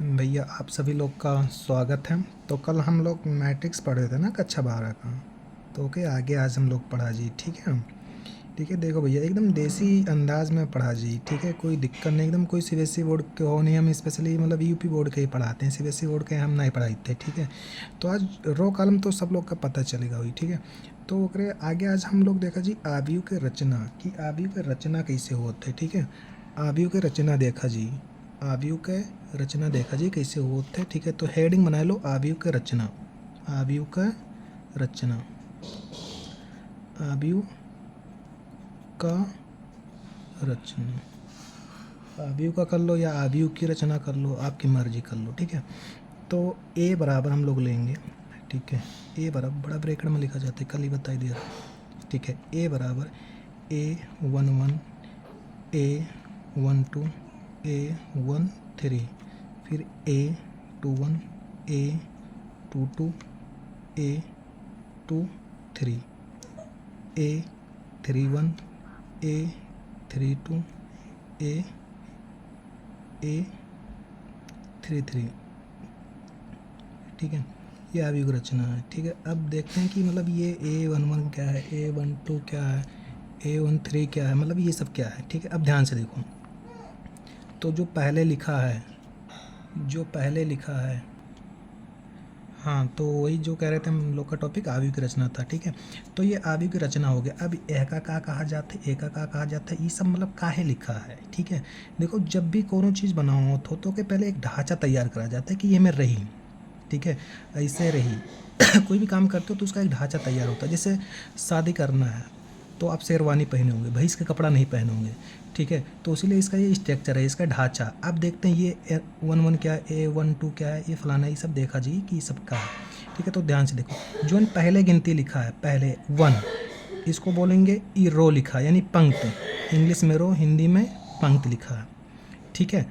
भैया आप सभी लोग का स्वागत है। तो कल हम लोग मैट्रिक्स पढ़ रहे थे ना कक्षा 12 का। तो ओके आगे आज हम लोग पढ़ा जी। ठीक है। ठीक है, देखो भैया एकदम देसी अंदाज में पढ़ा जी। ठीक है, कोई दिक्कत नहीं, एकदम कोई सीबीएसई बोर्ड के हो नहीं, हम स्पेशली मतलब यूपी बोर्ड के ही पढ़ाते हैं, सीबीएसई बोर्ड के हम नहीं पढ़ाते। ठीक है, तो आज रो कॉलम तो सब लोग का पता चलेगा हुई। ठीक है, तो ओकरे आगे आज हम लोग देखा जी आव्यूह के रचना कि आव्यूह के रचना कैसे होते। ठीक है, आव्यूह के रचना देखा जी, आव्यूह के रचना देखा जी कैसे होते। ठीक है, तो हेडिंग बना लो आव्यूह के रचना, आव्यूह का रचना, आव्यूह का रचना, आव्यूह का कर लो या आव्यूह की रचना कर लो, आपकी मर्जी कर लो। ठीक है, तो ए बराबर हम लोग लेंगे। ठीक है, ए बराबर बड़ा ब्रैकेट में लिखा जाता है, कल ही बताई दिया। ठीक है, ए बराबर A11 A12 A13, फिर A21 A22 A23 A31 A32 A33। ठीक है, ये आव्यूह रचना है। ठीक है, अब देखते हैं कि मतलब ये A11 क्या है, A12 क्या है, A13 क्या है, मतलब ये सब क्या है। ठीक है, अब ध्यान से देखो, तो जो पहले लिखा है, जो पहले लिखा है, हाँ तो वही जो कह रहे थे हम लोग का टॉपिक आव्यूह की रचना था। ठीक है, तो ये आव्यूह की रचना हो गया। अब एका का कहा जाता है, एका का कहा जाता है, ये सब मतलब काहे लिखा है। ठीक है, देखो जब भी कोनो चीज़ बनाओ तो के पहले एक ढांचा तैयार करा जाता है कि ये में रही। ठीक है, ऐसे रही कोई भी काम करते हो तो उसका एक ढांचा तैयार होता है। जैसे शादी करना है तो आप शेरवानी पहने होंगे, भैंस का कपड़ा नहीं पहने होंगे। ठीक है, तो इसीलिए इसका ये स्ट्रक्चर है, इसका ढांचा। अब देखते हैं ये 11 क्या है, A12 क्या है, ये फलाना, ये सब देखा जी कि सब का है। ठीक है, तो ध्यान से देखो, जो पहले गिनती लिखा है, पहले 1, इसको बोलेंगे ई रो लिखा है, यानी पंक्ति। इंग्लिश में रो, हिंदी में पंक्ति लिखा है। ठीक है,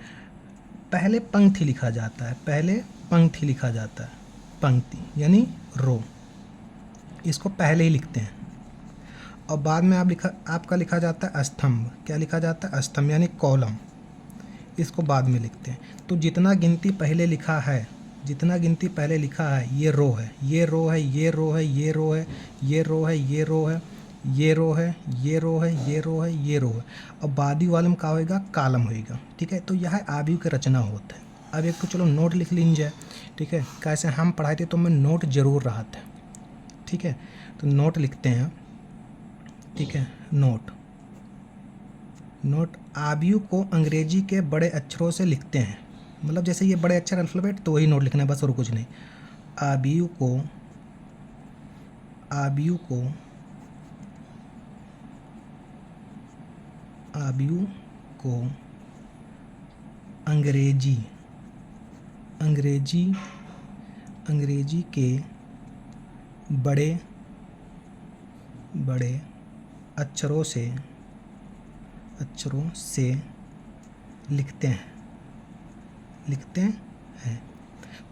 पहले पंक्ति लिखा जाता है, पहले पंक्ति लिखा जाता है, पंक्ति यानी रो, इसको पहले ही लिखते हैं। और बाद में आपका लिखा जाता है स्तंभ। क्या लिखा जाता है? स्तंभ यानी कॉलम, इसको बाद में लिखते हैं। तो जितना गिनती पहले लिखा है, जितना गिनती पहले लिखा है, ये रो है, ये रो है, ये रो है, ये रो है, ये रो है, ये रो है, ये रो है, ये रो है, ये रो है, ये रो है। और बादी वालम का होएगा, कालम होएगा। ठीक है, तो यह आव्यूह की रचना होता है। अब एक तो चलो नोट लिख लीजिए। ठीक है, कैसे हम पढ़ाए थे तो मैं नोट जरूर रहा था। ठीक है, तो नोट लिखते हैं। ठीक है, नोट, नोट आव्यूह को अंग्रेजी के बड़े अक्षरों से लिखते हैं। मतलब जैसे ये बड़े अक्षर अल्फ़ाबेट, तो वही नोट लिखना है बस, और कुछ नहीं। आव्यूह को, आव्यूह को, आव्यूह को अंग्रेजी, अंग्रेजी, अंग्रेजी के बड़े बड़े अक्षरों से, अक्षरों से लिखते हैं, लिखते हैं।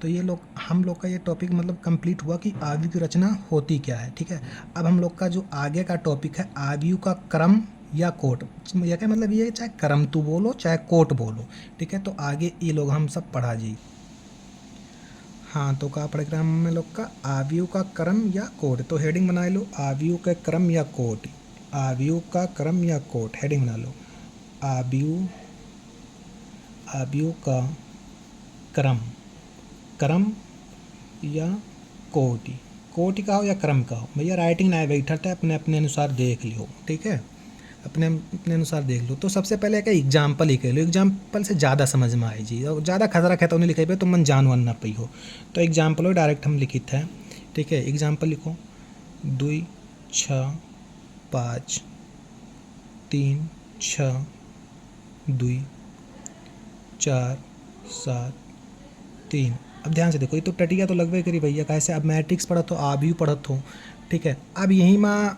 तो ये लोग, हम लोग का ये टॉपिक मतलब कंप्लीट हुआ कि आव्यूह की रचना होती क्या है। ठीक है, अब हम लोग का जो आगे का टॉपिक है आव्यूह का क्रम या कोट। यह क्या मतलब, ये चाहे क्रम तू बोलो चाहे कोट बोलो। ठीक है, तो आगे ये लोग हम सब पढ़ा जी। हाँ, तो का पढ़ेगा हम लोग का आव्यूह का क्रम या कोट। तो हेडिंग बना लो आव्यूह का क्रम या कोट, आव्यूह का क्रम या कोट, हेडिंग बना लो आव्यूह, आव्यूह का क्रम, क्रम या कोटि, कोटि का हो या क्रम का हो, भैया राइटिंग ना बैठा था, अपने अपने अनुसार देख लियो। ठीक है, अपने अपने अनुसार देख लो। तो सबसे पहले एक एग्जाम्पल ही कह लो, एग्जाम्पल से ज़्यादा समझ में आई जी। और ज़्यादा खतरा कहता उन्हें लिखे पे तो मन जान वन ना पई हो। तो एग्जाम्पल हो डायरेक्ट हम लिखित है। ठीक है, एग्जाम्पल लिखो 2 6 5 3 6 2 4 7 3। अब ध्यान से देखो, ये तो टटिया तो लगभग करी भैया, कैसे अब मैट्रिक्स पढ़त हो, आव्यूह पढ़त हो। ठीक है, अब यही में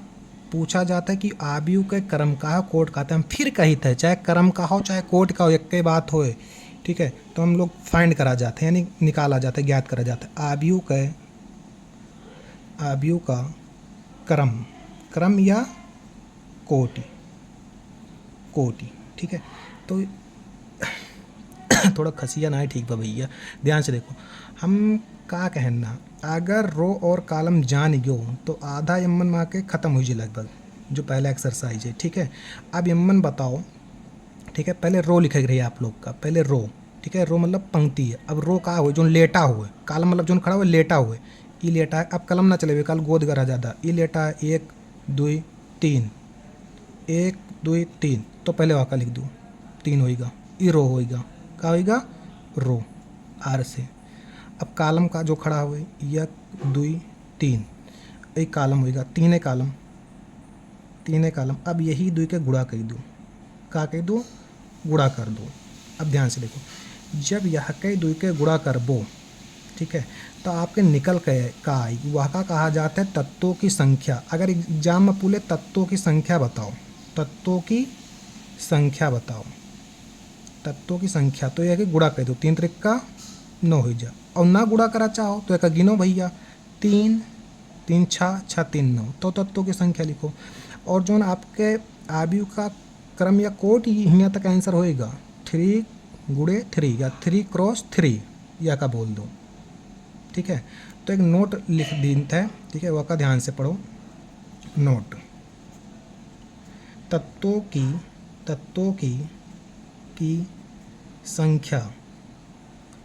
पूछा जाता है कि आव्यूह के क्रम का हो, कोट का। हम फिर कहित है, चाहे क्रम का हो चाहे कोट का हो, एक के बात होए। ठीक है, तो हम लोग फाइंड करा जाते हैं, यानी निकाला जाता है, ज्ञात करा जाता है आव्यूह के, आव्यूह का क्रम, क्रम या कोटि, कोटि। ठीक है, तो थोड़ा खसिया ना है, ठीक बा भैया। ध्यान से देखो, हम का कहना, अगर रो और कॉलम जान गयो तो आधा यमन माँ के ख़त्म हुई जी लगभग, जो पहला एक्सरसाइज है, ठीक है। अब यमन बताओ, ठीक है, पहले रो लिखे रही आप लोग का, पहले रो, ठीक है, रो मतलब पंक्ति है। अब रो का हुए जो लेटा हुए, कॉलम मतलब जो खड़ा हुए लेटा हुए, ई लेटा है। अब कलम ना चले हुए, कल गोद गरा ज़्यादा, ई लेटा है, 1 2 3, 1 2 3, तो पहले वाका लिख दूँ, 3 होएगा, ई रो होएगा, का होएगा, रो, आर से। अब कॉलम का जो खड़ा हुए, 1 2 3, एक कॉलम होएगा, 3 है कॉलम, 3 है कॉलम। अब यही 2 के गुणा कर दूँ, का कह दूँ, गुणा कर दो। अब ध्यान से देखो, जब यह के 2 के गुणा करबो, ठीक है, तो आपके निकल के का आई, वह का कहा जाता है तत्वों की संख्या। अगर एग्जाम में पूछे तत्वों की संख्या बताओ, तत्वों की संख्या बताओ, तत्वों की संख्या, तो यह कि गुणा कर दो, 3 त्रिक का 9 हो जा। और ना गुणा करा चाहो तो एक गिनो भैया, 3 3 6 6 3 9, तो तत्वों की संख्या लिखो। और जो आपके आयु का क्रम या कोट यहाँ तक आंसर होएगा, 3 गुणे 3 या 3 क्रॉस 3, या का बोल दो, ठीक है। तो एक नोट लिख दीनता है, ठीक है, वह का ध्यान से पढ़ो। नोट, तत्वों की संख्या,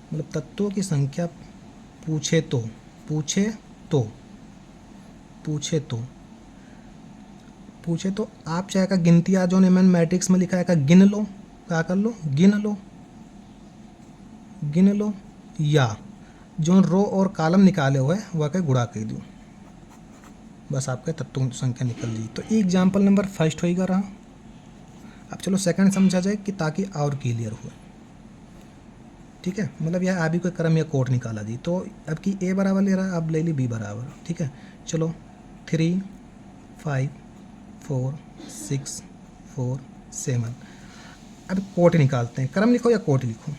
मतलब तत्वों की संख्या पूछे तो, पूछे तो, पूछे तो, पूछे तो आप चाहे का गिनती आ जो ने मैंने मैट्रिक्स में लिखा है का गिन लो, क्या कर लो, गिन लो, गिन लो, या जो रो और कॉलम निकाले हुए वह के गुणा कर दूँ, बस आपके तत्वों की संख्या निकल दी। तो एग्जाम्पल नंबर फर्स्ट होएगा रहा। अब चलो सेकंड समझा जाए कि ताकि और क्लियर हो, ठीक है। मतलब यह आबी कोई क्रम या कोट निकाला दी, तो अब की ए बराबर ले रहा है, अब ले ली बी बराबर, ठीक है। चलो 3 5 4 6 4 7, अब कोट निकालते हैं, क्रम लिखो या कोट लिखो,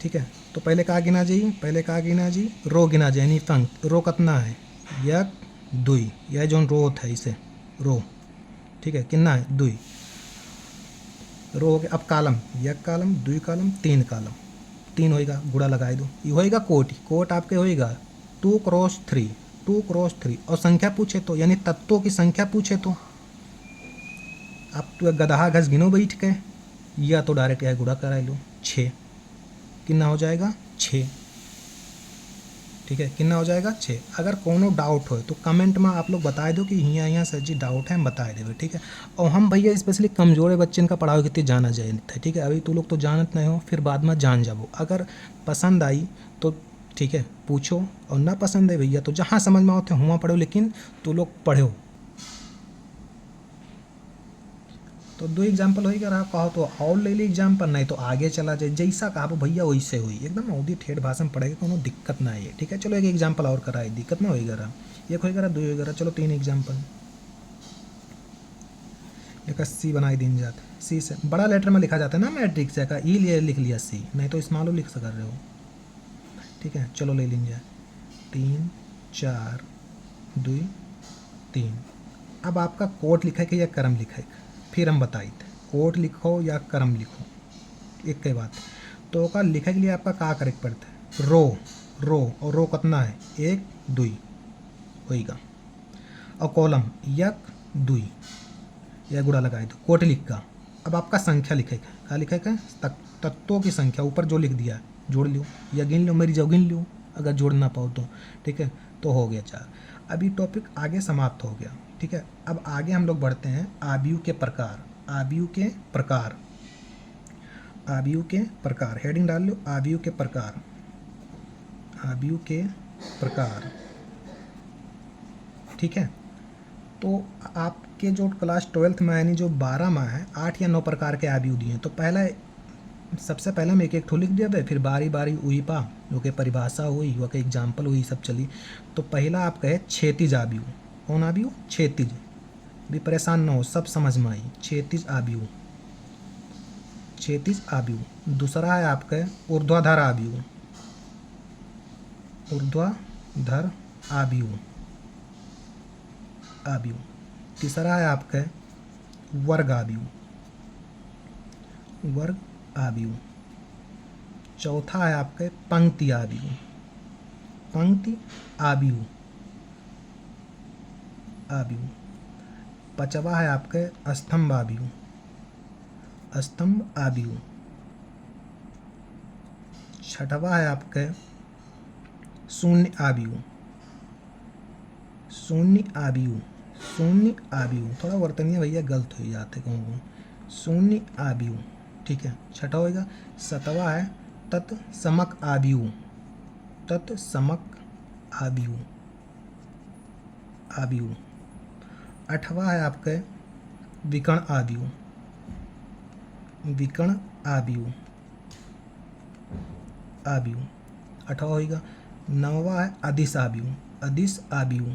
ठीक है। तो पहले कहाँ गिना जी, पहले कहाँ गिना जी, रो गिना जाए, यानी पंक्ति, रो कितना है, 1 2, यह जो रो होता है इसे रो, ठीक है, कितना है 2 रो हो गया। अब कॉलम, 1 कॉलम 2 कॉलम 3 कॉलम, 3 होएगा, गुड़ा लगाए दो, ये होएगा कोट, कोट आपके होएगा 2 क्रॉस 3, 2 क्रॉस 3। और संख्या पूछे तो, यानी तत्वों की संख्या पूछे तो आप तो गदहा घस गिनो बैठ के, या तो डायरेक्ट यह गुड़ा करा लो, 6, कितना हो जाएगा 6, ठीक है, कितना हो जाएगा 6। अगर कोनो डाउट हो तो कमेंट में आप लोग बता दो कि यहाँ सर जी डाउट है, हम बता देवे, ठीक है। और हम भैया स्पेशली कमजोर बच्चे का पढ़ाओ कितनी जाना जाए था, ठीक है। अभी तो लोग तो जानत नहीं हो, फिर बाद में जान जाओ। अगर पसंद आई तो ठीक है पूछो, और ना पसंद है भैया तो जहाँ समझ में आते हुआ पढ़ो, लेकिन तो लोग पढ़ो। तो 2 एग्जाम्पल हो रहा कहो तो और ले ली एग्जाम्पल, नहीं तो आगे चला जाए, जैसा कहा भैया वैसे हुई, एकदम औधी ठेठ भाषा में पढ़ेगा, कोनो दिक्कत ना है, ठीक है। चलो एक एग्जाम्पल और कराए, दिक्कत ना होगी रहा, एक हो गया 2 हो गया, चलो 3 एग्जाम्पल। एक सी बनाई दिन जात, सी से बड़ा लेटर में लिखा जाता है ना मैट्रिक्स से का, ई लिए लिख लिया सी, नहीं तो स्मॉलो लिख कर रहे हो, ठीक है। चलो ले लीजिए 3 4 2 3। अब आपका कोट लिखा है कि या क्रम लिखा है, फिर हम बताए थे कोट लिखो या क्रम लिखो, एक के बात। तो का लिखे के लिए आपका का करेक्ट पड़ता है, रो, रो, और रो कितना है 1 2 होएगा, और कॉलम 1 2, यह गुड़ा लगाए दो, कोट लिख का। अब आपका संख्या लिखेगा, क्या लिखेगा, तत्वों की संख्या, ऊपर जो लिख दिया जोड़ लो या गिन लो, मेरी जगह गिन लो अगर जोड़ ना पाओ तो, ठीक है। तो हो गया 4। अभी टॉपिक आगे समाप्त हो गया, ठीक है। अब आगे हम लोग बढ़ते हैं आयु के प्रकार, आयु के प्रकार, आयु के प्रकार, हेडिंग डाल लो आयु के प्रकार, आयु के प्रकार, ठीक है। तो आपके जो क्लास 12th में यानी जो 12 में है, 8 या 9 प्रकार के आयु दिए हैं। तो पहला सबसे पहले हम एक एक ठो लिख दिया भाई, फिर बारी बारी हुई पा जो कि परिभाषा हुई, वो के एग्जाम्पल हुई, सब चली। तो पहला आप कहे क्षैतिज आयु, कौन आयु, क्षैतिज, भी परेशान ना हो, सब समझ में आई, क्षैतिज आयु, क्षैतिज आयु। दूसरा है आपका ऊर्ध्वाधर आयु, ऊर्ध्वाधर आयु, आयु। तीसरा है आपका वर्ग आयु, वर्ग आबियु। चौथा है आपके पंक्ति आबियु, पंक्ति आबियु, आबियु। पांचवा है आपके स्तंभ आबियु, स्तंभ आबियु। छठवा है आपके शून्य आबियु, शून्य आबियु, शून्य आबियु। थोड़ा वर्तनीय भैया गलत हो जाते कहूँ, शून्य आबियु, ठीक है। छठा होगा। सातवां है तत्समक आबियु, तत्समक आबियु, आबियु। आठवां है आपके विकर्ण आबियु, विकर्ण आबियु, आबियु। आठवां होगा। नौवां है अदिश आबियु, अदिश आबियु,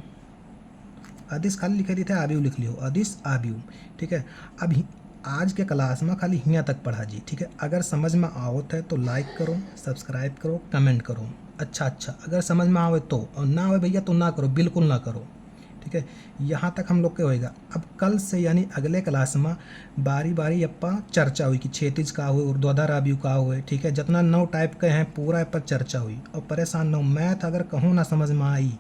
अदिश खाली लिखे थे, आबियु लिख लियो, अदिश आबियु, ठीक है। अब आज के क्लास में खाली हियाँ तक पढ़ा जी, ठीक है। अगर समझ में आवत है तो लाइक करो, सब्सक्राइब करो, कमेंट करो। अच्छा अगर समझ में आवे तो, और ना आवे भैया तो ना करो, बिल्कुल ना करो, ठीक है। यहाँ तक हम लोग के होएगा। अब कल से यानी अगले क्लास में बारी बारी अपा चर्चा हुई कि क्षैतिज का हुए, ऊर्ध्वाधर आबियु का हुए, ठीक है। जितना 9 टाइप के हैं पूरा पर चर्चा हुई। और परेशान न हो, मैथ अगर कहूँ ना समझ में आई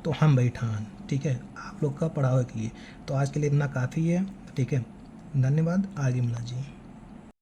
तो हम बैठान, ठीक है, आप लोग का पढ़ावे के लिए। तो आज के लिए इतना काफ़ी है, ठीक है। धन्यवाद, आगे मिला जी।